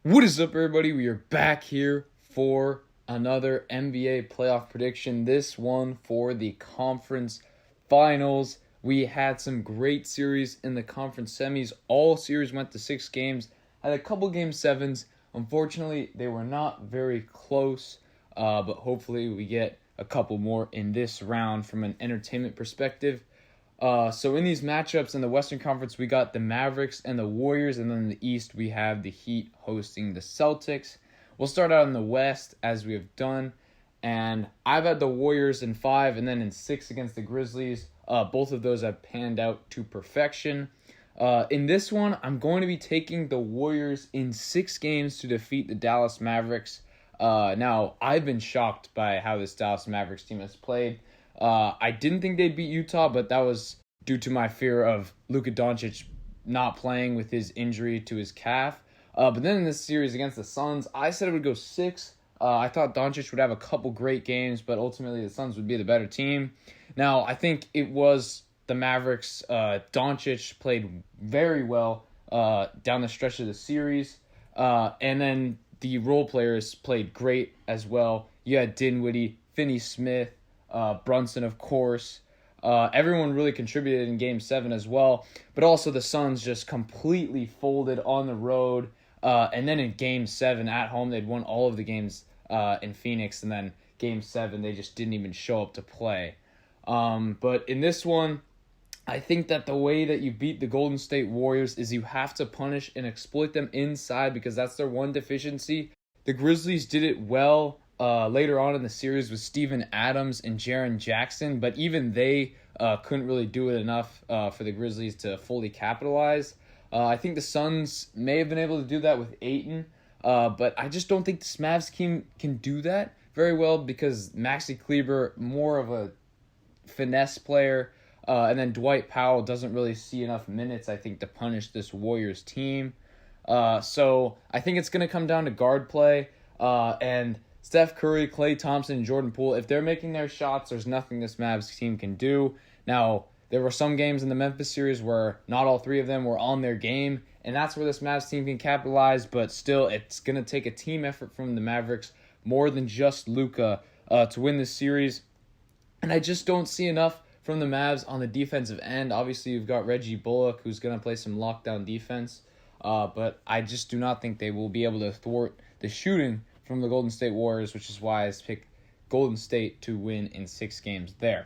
What is up, everybody? We are back here for another NBA playoff prediction. This one for the conference finals. We had some great series in the conference semis. All series went to 6 games. Had a couple game 7s. Unfortunately, they were not very close, but hopefully we get a couple more in this round from an entertainment perspective. So in these matchups in the Western Conference, we got the Mavericks and the Warriors, and then in the East, we have the Heat hosting the Celtics. We'll start out in the West, as we have done, and I've had the Warriors in 5 and then in 6 against the Grizzlies. Both of those have panned out to perfection. In this one, I'm going to be taking the Warriors in 6 games to defeat the Dallas Mavericks. Now, I've been shocked by how this Dallas Mavericks team has played. I didn't think they'd beat Utah, but that was due to my fear of Luka Doncic not playing with his injury to his calf. But then in this series against the Suns, I said it would go 6. I thought Doncic would have a couple great games, but ultimately the Suns would be the better team. Now, I think it was the Mavericks. Doncic played very well down the stretch of the series. And then the role players played great as well. You had Dinwiddie, Finney-Smith, Brunson, of course. Everyone really contributed in Game 7 as well. But also the Suns just completely folded on the road. And then in Game 7 at home, they'd won all of the games in Phoenix. And then Game 7, they just didn't even show up to play. But in this one, I think that the way that you beat the Golden State Warriors is you have to punish and exploit them inside because that's their one deficiency. The Grizzlies did it well later on in the series with Steven Adams and Jaren Jackson, but even they couldn't really do it enough for the Grizzlies to fully capitalize. I think the Suns may have been able to do that with Ayton, but I just don't think this Mavs team can do that very well because Maxi Kleber, more of a finesse player, and then Dwight Powell doesn't really see enough minutes, I think, to punish this Warriors team. So I think it's going to come down to guard play, and Steph Curry, Klay Thompson, and Jordan Poole, if they're making their shots, there's nothing this Mavs team can do. Now, there were some games in the Memphis series where not all 3 of them were on their game, and that's where this Mavs team can capitalize, but still, it's going to take a team effort from the Mavericks more than just Luka to win this series. And I just don't see enough from the Mavs on the defensive end. Obviously, you've got Reggie Bullock, who's going to play some lockdown defense, but I just do not think they will be able to thwart the shooting from the Golden State Warriors, which is why I picked Golden State to win in 6 games there.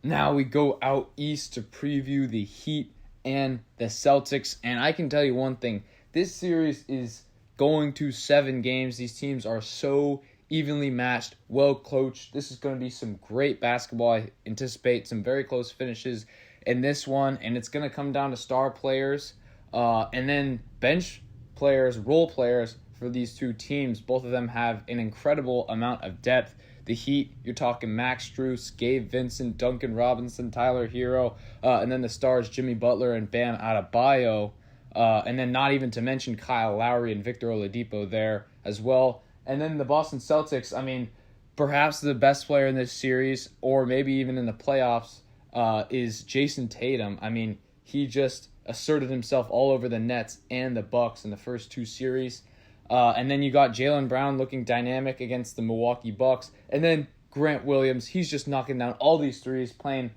Now we go out east to preview the Heat and the Celtics, and I can tell you one thing. This series is going to 7 games. These teams are so evenly matched, well coached. This is going to be some great basketball. I anticipate some very close finishes in this one, and it's going to come down to star players and then bench players, role players for these 2 teams. Both of them have an incredible amount of depth. The Heat, you're talking Max Strus, Gabe Vincent, Duncan Robinson, Tyler Hero, and then the stars Jimmy Butler and Bam Adebayo, and then not even to mention Kyle Lowry and Victor Oladipo there as well. And then the Boston Celtics, I mean, perhaps the best player in this series, or maybe even in the playoffs, is Jason Tatum. I mean, he just asserted himself all over the Nets and the Bucks in the first 2 series. And then you got Jaylen Brown looking dynamic against the Milwaukee Bucks. And then Grant Williams, he's just knocking down all these threes, playing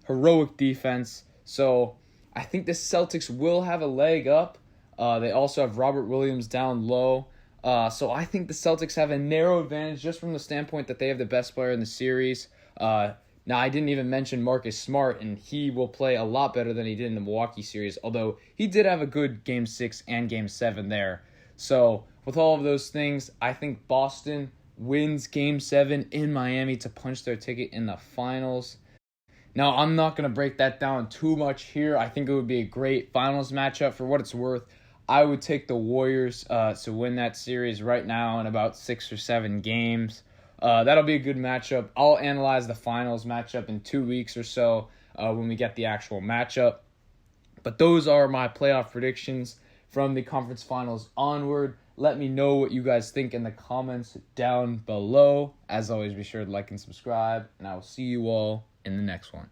heroic defense. So I think the Celtics will have a leg up. They also have Robert Williams down low. So I think the Celtics have a narrow advantage just from the standpoint that they have the best player in the series. Now, I didn't even mention Marcus Smart, and he will play a lot better than he did in the Milwaukee series, although he did have a good Game 6 and Game 7 there. So with all of those things, I think Boston wins Game 7 in Miami to punch their ticket in the finals. Now, I'm not going to break that down too much here. I think it would be a great finals matchup. For what it's worth, I would take the Warriors to win that series right now in about 6 or 7 games. That'll be a good matchup. I'll analyze the finals matchup in 2 weeks or so when we get the actual matchup. But those are my playoff predictions from the conference finals onward. Let me know what you guys think in the comments down below. As always, be sure to like and subscribe, and I will see you all in the next one.